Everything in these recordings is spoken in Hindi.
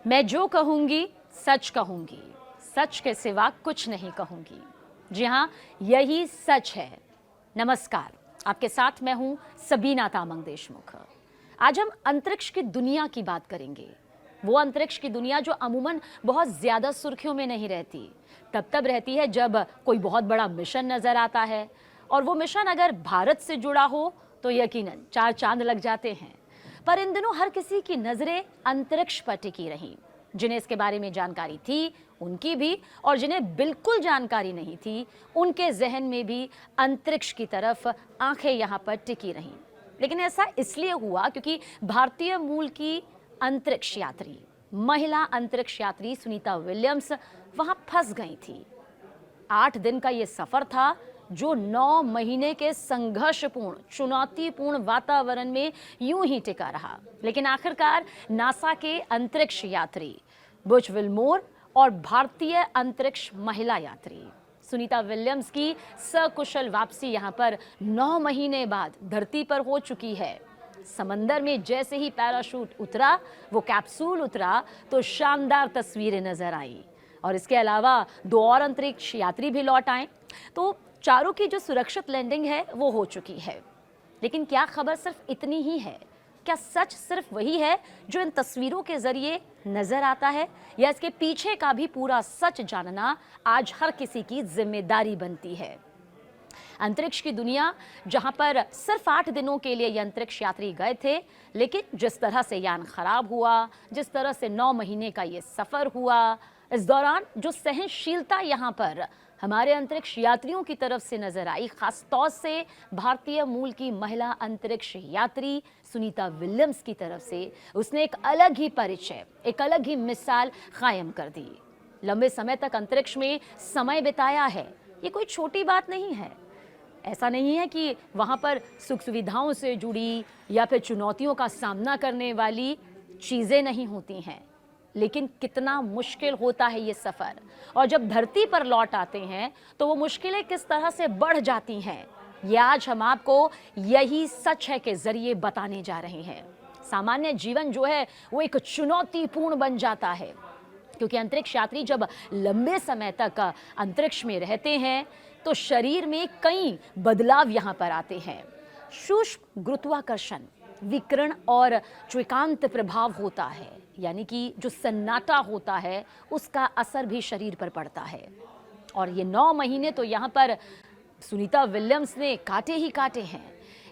मैं जो कहूंगी सच कहूंगी, सच के सिवा कुछ नहीं कहूंगी। जी हाँ, यही सच है। नमस्कार, आपके साथ मैं हूं सबीना तामंग देशमुख। आज हम अंतरिक्ष की दुनिया की बात करेंगे। वो अंतरिक्ष की दुनिया जो अमूमन बहुत ज्यादा सुर्खियों में नहीं रहती, तब रहती है जब कोई बहुत बड़ा मिशन नजर आता है, और वो मिशन अगर भारत से जुड़ा हो तो यकीनन 4 चांद लग जाते हैं। पर इन दिनों हर किसी की नजरें अंतरिक्ष पर टिकी रहीं। जिन्हें इसके बारे में जानकारी थी उनकी भी, और जिन्हें बिल्कुल जानकारी नहीं थी उनके जहन में भी अंतरिक्ष की तरफ आंखें यहाँ पर टिकी रहीं। लेकिन ऐसा इसलिए हुआ क्योंकि भारतीय मूल की अंतरिक्ष यात्री, महिला अंतरिक्ष यात्री सुनीता विलियम्स वहां फंस गई थी। 8 दिन का ये सफर था जो 9 महीने के संघर्षपूर्ण, चुनौतीपूर्ण वातावरण में यूं ही टिका रहा। लेकिन आखिरकार नासा के अंतरिक्ष यात्री बुच विल्मोर और भारतीय अंतरिक्ष महिला यात्री सुनीता विलियम्स की सकुशल वापसी यहां पर 9 महीने बाद धरती पर हो चुकी है। समंदर में जैसे ही पैराशूट उतरा, वो कैप्सूल उतरा, तो शानदार तस्वीरें नजर आई। और इसके अलावा 2 और अंतरिक्ष यात्री भी लौट आए, तो चारों की जो सुरक्षित लैंडिंग है वो हो चुकी है। लेकिन क्या खबर सिर्फ इतनी ही है? क्या सच सिर्फ वही है जो इन तस्वीरों के जरिए नजर आता है, या इसके पीछे का भी पूरा सच जानना आज हर किसी की जिम्मेदारी बनती है? अंतरिक्ष की दुनिया जहां पर सिर्फ 8 दिनों के लिए ये अंतरिक्ष यात्री गए थे, लेकिन जिस तरह से यान खराब हुआ, जिस तरह से 9 महीने का ये सफर हुआ, इस दौरान जो सहनशीलता यहाँ पर हमारे अंतरिक्ष यात्रियों की तरफ से नजर आई, खास तौर से भारतीय मूल की महिला अंतरिक्ष यात्री सुनीता विलियम्स की तरफ से, उसने एक अलग ही परिचय, एक अलग ही मिसाल कायम कर दी। लंबे समय तक अंतरिक्ष में समय बिताया है, ये कोई छोटी बात नहीं है। ऐसा नहीं है कि वहां पर सुख सुविधाओं से जुड़ी या फिर चुनौतियों का सामना करने वाली चीजें नहीं होती हैं, लेकिन कितना मुश्किल होता है ये सफर। और जब धरती पर लौट आते हैं तो वो मुश्किलें किस तरह से बढ़ जाती हैं, ये आज हम आपको यही सच है के जरिए बताने जा रहे हैं। सामान्य जीवन जो है वो एक चुनौतीपूर्ण बन जाता है, क्योंकि अंतरिक्ष यात्री जब लंबे समय तक अंतरिक्ष में रहते हैं तो शरीर में कई बदलाव यहाँ पर आते हैं। सूक्ष्म गुरुत्वाकर्षण, विकिरण और जो एकांत प्रभाव होता है, यानी कि जो सन्नाटा होता है, उसका असर भी शरीर पर पड़ता है। और ये 9 महीने तो यहाँ पर सुनीता विलियम्स ने काटे ही काटे हैं।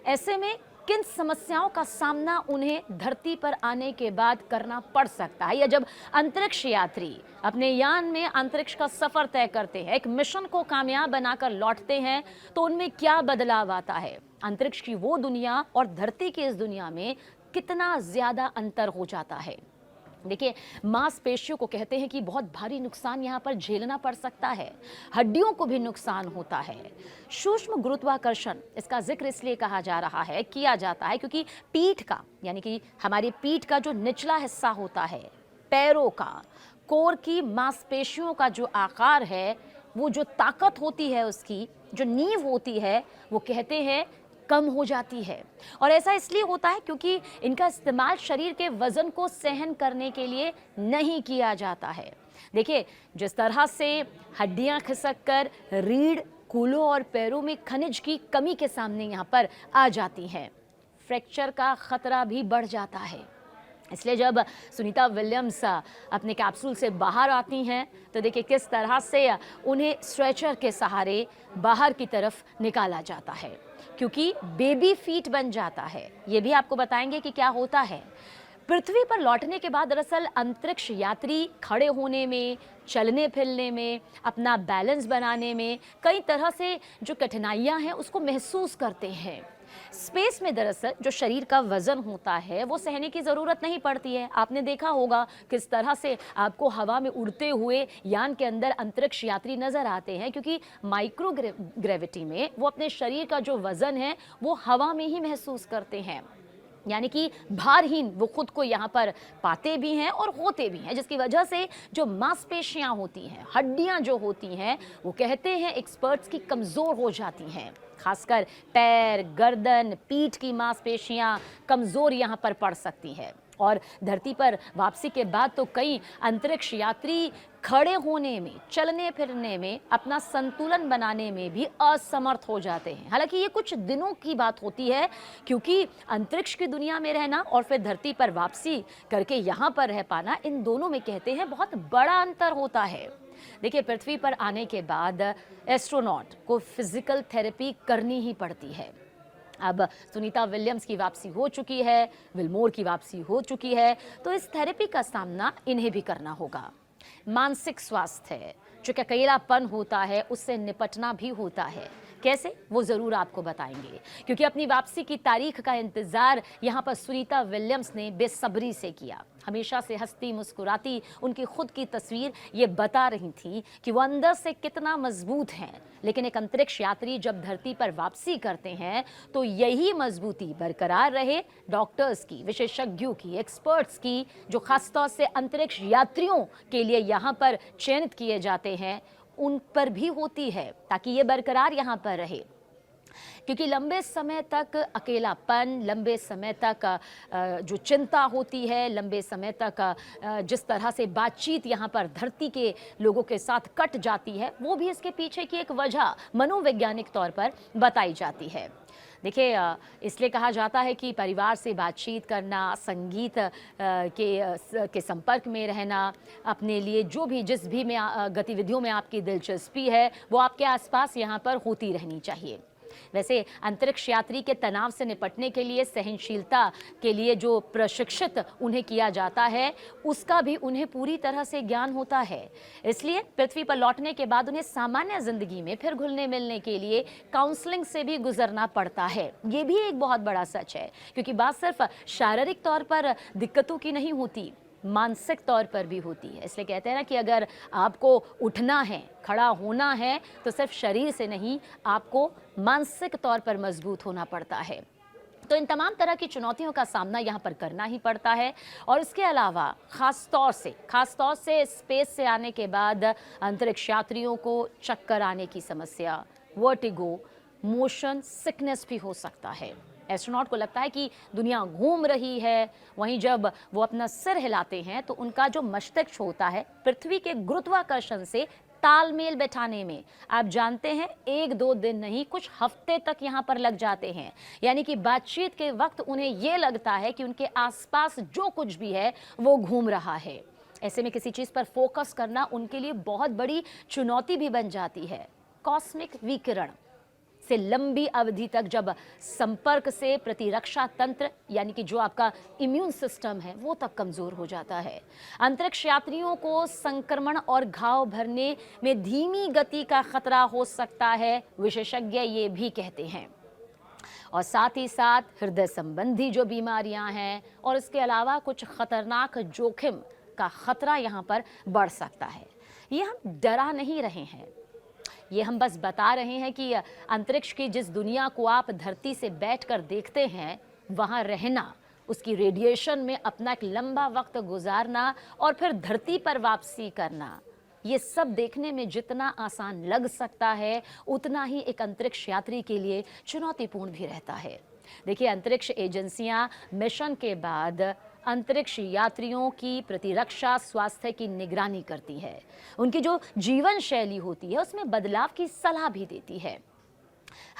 ऐसे में किन समस्याओं का सामना उन्हें धरती पर आने के बाद करना पड़ सकता है, या जब अंतरिक्ष यात्री अपने यान में अंतरिक्ष का सफर तय करते हैं, एक मिशन को कामयाब बनाकर लौटते हैं, तो उनमें क्या बदलाव आता है? अंतरिक्ष की वो दुनिया और धरती की इस दुनिया में कितना ज्यादा अंतर हो जाता है। देखिए, मांसपेशियों को कहते हैं कि बहुत भारी नुकसान यहाँ पर झेलना पड़ सकता है, हड्डियों को भी नुकसान होता है। सूक्ष्म गुरुत्वाकर्षण, इसका जिक्र इसलिए कहा जा रहा है, किया जाता है क्योंकि पीठ का, यानी कि हमारी पीठ का जो निचला हिस्सा होता है, पैरों का, कोर की मांसपेशियों का जो आकार है, वो जो ताकत होती है, उसकी जो नींव होती है, वो कहते हैं कम हो जाती है। और ऐसा इसलिए होता है क्योंकि इनका इस्तेमाल शरीर के वजन को सहन करने के लिए नहीं किया जाता है। देखिए, जिस तरह से हड्डियां खिसक कर रीढ़, कूल्हों और पैरों में खनिज की कमी के सामने यहाँ पर आ जाती हैं, फ्रैक्चर का खतरा भी बढ़ जाता है। इसलिए जब सुनीता विलियम्स अपने कैप्सूल से बाहर आती हैं तो देखिए किस तरह से उन्हें स्ट्रेचर के सहारे बाहर की तरफ निकाला जाता है, क्योंकि बेबी फीट बन जाता है। ये भी आपको बताएंगे कि क्या होता है। पृथ्वी पर लौटने के बाद दरअसल अंतरिक्ष यात्री खड़े होने में, चलने फिरने में, अपना बैलेंस बनाने में कई तरह से जो कठिनाइयां हैं उसको महसूस करते हैं। स्पेस में दरअसल जो शरीर का वजन होता है वो सहने की जरूरत नहीं पड़ती है। आपने देखा होगा किस तरह से आपको हवा में उड़ते हुए यान के अंदर अंतरिक्ष यात्री नजर आते हैं, क्योंकि माइक्रो ग्रेविटी में वो अपने शरीर का जो वजन है वो हवा में ही महसूस करते हैं, यानी कि भारहीन वो खुद को यहाँ पर पाते भी हैं और होते भी हैं, जिसकी वजह से जो मांसपेशियाँ होती हैं, हड्डियाँ जो होती हैं, वो कहते हैं एक्सपर्ट्स की कमज़ोर हो जाती हैं। खासकर पैर, गर्दन, पीठ की मांसपेशियां कमजोर यहां पर पड़ सकती है। और धरती पर वापसी के बाद तो कई अंतरिक्ष यात्री खड़े होने में, चलने फिरने में, अपना संतुलन बनाने में भी असमर्थ हो जाते हैं। हालांकि ये कुछ दिनों की बात होती है, क्योंकि अंतरिक्ष की दुनिया में रहना और फिर धरती पर वापसी करके यहाँ पर रह पाना, इन दोनों में कहते हैं बहुत बड़ा अंतर होता है। देखिए, पृथ्वी पर आने के बाद एस्ट्रोनॉट को फिजिकल थेरेपी करनी ही पड़ती है। अब सुनीता विलियम्स की वापसी हो चुकी है, विलमोर की वापसी हो चुकी है, तो इस थेरेपी का सामना इन्हें भी करना होगा। मानसिक स्वास्थ्य, जो कि अकेलापन होता है, उससे निपटना भी होता है। कैसे, वो ज़रूर आपको बताएंगे, क्योंकि अपनी वापसी की तारीख का इंतज़ार यहाँ पर सुनीता विलियम्स ने बेसब्री से किया। हमेशा से हंसती मुस्कुराती उनकी खुद की तस्वीर ये बता रही थी कि वो अंदर से कितना मजबूत हैं। लेकिन एक अंतरिक्ष यात्री जब धरती पर वापसी करते हैं तो यही मजबूती बरकरार रहे, डॉक्टर्स की, विशेषज्ञों की, एक्सपर्ट्स की, जो खासतौर से अंतरिक्ष यात्रियों के लिए यहाँ पर चयनित किए जाते हैं, उन पर भी होती है, ताकि ये बरकरार यहाँ पर रहे। क्योंकि लंबे समय तक अकेलापन, लंबे समय तक जो चिंता होती है, लंबे समय तक जिस तरह से बातचीत यहाँ पर धरती के लोगों के साथ कट जाती है, वो भी इसके पीछे की एक वजह मनोवैज्ञानिक तौर पर बताई जाती है। देखिए, इसलिए कहा जाता है कि परिवार से बातचीत करना, संगीत के संपर्क में रहना, अपने लिए जो भी जिस भी में गतिविधियों में आपकी दिलचस्पी है, वो आपके आसपास यहाँ पर होती रहनी चाहिए। वैसे अंतरिक्ष यात्री के तनाव से निपटने के लिए, सहनशीलता के लिए जो प्रशिक्षित उन्हें किया जाता है, उसका भी उन्हें पूरी तरह से ज्ञान होता है। इसलिए पृथ्वी पर लौटने के बाद उन्हें सामान्य जिंदगी में फिर घुलने मिलने के लिए काउंसलिंग से भी गुजरना पड़ता है। ये भी एक बहुत बड़ा सच है, क्योंकि बात सिर्फ शारीरिक तौर पर दिक्कतों की नहीं होती, मानसिक तौर पर भी होती है। इसलिए कहते हैं ना कि अगर आपको उठना है, खड़ा होना है, तो सिर्फ शरीर से नहीं, आपको मानसिक तौर पर मजबूत होना पड़ता है। तो इन तमाम तरह की चुनौतियों का सामना यहाँ पर करना ही पड़ता है। और इसके अलावा खास तौर से स्पेस से आने के बाद अंतरिक्ष यात्रियों को चक्कर आने की समस्या, वर्टिगो, मोशन सिकनेस भी हो सकता है। एस्ट्रोनॉट को लगता है कि दुनिया घूम रही है, वहीं जब वो अपना सिर हिलाते हैं तो उनका जो मस्तिष्क होता है, पृथ्वी के गुरुत्वाकर्षण से तालमेल बैठाने में, आप जानते हैं, 1-2 दिन नहीं, कुछ हफ्ते तक यहाँ पर लग जाते हैं। यानी कि बातचीत के वक्त उन्हें ये लगता है कि उनके आसपास जो कुछ भी है वो घूम रहा है। ऐसे में किसी चीज़ पर फोकस करना उनके लिए बहुत बड़ी चुनौती भी बन जाती है। कॉस्मिक विकिरण से लंबी अवधि तक जब संपर्क से प्रतिरक्षा तंत्र, यानी कि जो आपका इम्यून सिस्टम है, वो तक कमजोर हो जाता है। अंतरिक्ष यात्रियों को संक्रमण और घाव भरने में धीमी गति का खतरा हो सकता है, विशेषज्ञ ये भी कहते हैं। और साथ ही साथ हृदय संबंधी जो बीमारियां हैं और इसके अलावा कुछ खतरनाक जोखिम का खतरा यहाँ पर बढ़ सकता है। ये हम डरा नहीं रहे हैं, ये हम बस बता रहे हैं कि अंतरिक्ष की जिस दुनिया को आप धरती से बैठकर देखते हैं, वहाँ रहना, उसकी रेडिएशन में अपना एक लंबा वक्त गुजारना और फिर धरती पर वापसी करना, ये सब देखने में जितना आसान लग सकता है, उतना ही एक अंतरिक्ष यात्री के लिए चुनौतीपूर्ण भी रहता है। देखिए, अंतरिक्ष एजेंसियां मिशन के बाद अंतरिक्ष यात्रियों की प्रतिरक्षा, स्वास्थ्य की निगरानी करती है। उनकी जो जीवन शैली होती है, उसमें बदलाव की सलाह भी देती है।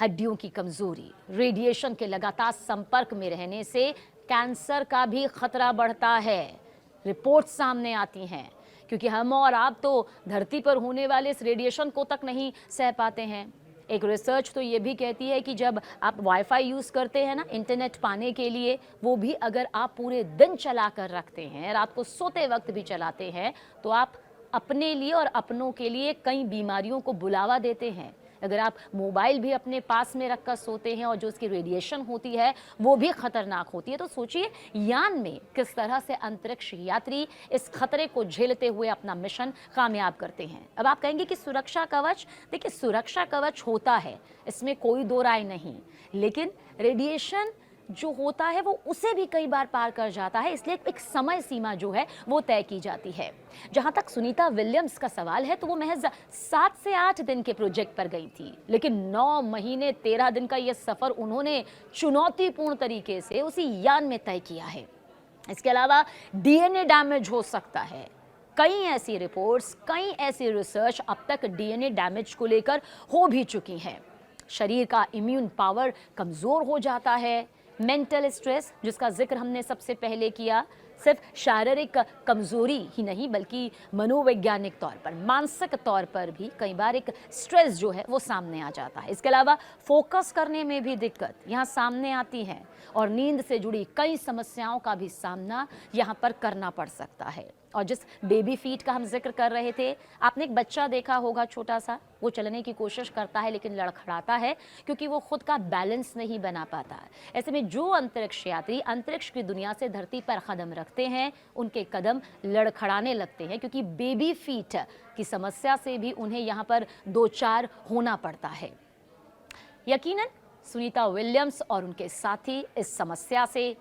हड्डियों की कमजोरी, रेडिएशन के लगातार संपर्क में रहने से कैंसर का भी खतरा बढ़ता है। रिपोर्ट सामने आती हैं, क्योंकि हम और आप तो धरती पर होने वाले इस रेडिएशन को तक नहीं सह पाते हैं। एक रिसर्च तो ये भी कहती है कि जब आप वाईफाई यूज़ करते हैं ना, इंटरनेट पाने के लिए, वो भी अगर आप पूरे दिन चला कर रखते हैं, रात को सोते वक्त भी चलाते हैं, तो आप अपने लिए और अपनों के लिए कई बीमारियों को बुलावा देते हैं। अगर आप मोबाइल भी अपने पास में रखकर सोते हैं और जो उसकी रेडिएशन होती है वो भी खतरनाक होती है, तो सोचिए यान में किस तरह से अंतरिक्ष यात्री इस खतरे को झेलते हुए अपना मिशन कामयाब करते हैं। अब आप कहेंगे कि सुरक्षा कवच, देखिए सुरक्षा कवच होता है, इसमें कोई दो राय नहीं, लेकिन रेडिएशन जो होता है वो उसे भी कई बार पार कर जाता है, इसलिए एक समय सीमा जो है वो तय की जाती है। जहां तक सुनीता विलियम्स का सवाल है, तो वो महज 7 से 8 दिन के प्रोजेक्ट पर गई थी, लेकिन 9 महीने 13 दिन का यह सफर उन्होंने चुनौतीपूर्ण तरीके से उसी यान में तय किया है। इसके अलावा डीएनए डैमेज हो सकता है। कई ऐसी रिपोर्ट्स, कई ऐसी रिसर्च अब तक डीएनए डैमेज को लेकर हो भी चुकी हैं। शरीर का इम्यून पावर कमज़ोर हो जाता है। मेंटल स्ट्रेस, जिसका जिक्र हमने सबसे पहले किया, सिर्फ शारीरिक कमज़ोरी ही नहीं बल्कि मनोवैज्ञानिक तौर पर, मानसिक तौर पर भी कई बार एक स्ट्रेस जो है वो सामने आ जाता है। इसके अलावा फोकस करने में भी दिक्कत यहाँ सामने आती है और नींद से जुड़ी कई समस्याओं का भी सामना यहाँ पर करना पड़ सकता है। और जिस बेबी फीट का हम जिक्र कर रहे थे, आपने एक बच्चा देखा होगा छोटा सा, वो चलने की कोशिश करता है लेकिन लड़खड़ाता है क्योंकि वो खुद का बैलेंस नहीं बना पाता। ऐसे में जो अंतरिक्ष यात्री अंतरिक्ष की दुनिया से धरती पर कदम रखते हैं, उनके कदम लड़खड़ाने लगते हैं क्योंकि बेबी फीट की समस्या से भी उन्हें यहाँ पर दो चार होना पड़ता है। यकीनन सुनीता विलियम्स और उनके साथी इस समस्या से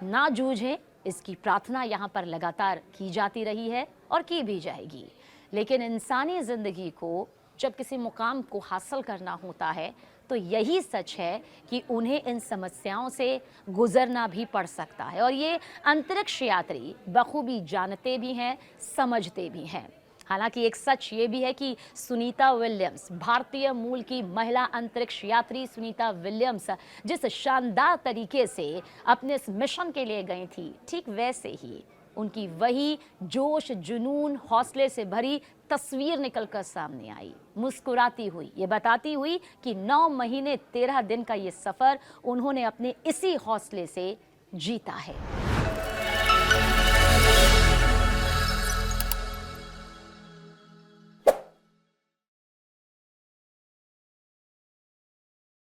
ना जूझें, इसकी प्रार्थना यहाँ पर लगातार की जाती रही है और की भी जाएगी। लेकिन इंसानी ज़िंदगी को जब किसी मुकाम को हासिल करना होता है तो यही सच है कि उन्हें इन समस्याओं से गुजरना भी पड़ सकता है और ये अंतरिक्ष यात्री बखूबी जानते भी हैं, समझते भी हैं। हालांकि एक सच ये भी है कि सुनीता विलियम्स, भारतीय मूल की महिला अंतरिक्ष यात्री सुनीता विलियम्स जिस शानदार तरीके से अपने इस मिशन के लिए गई थी, ठीक वैसे ही उनकी वही जोश, जुनून, हौसले से भरी तस्वीर निकलकर सामने आई, मुस्कुराती हुई, ये बताती हुई कि 9 महीने 13 दिन का ये सफ़र उन्होंने अपने इसी हौसले से जीता है।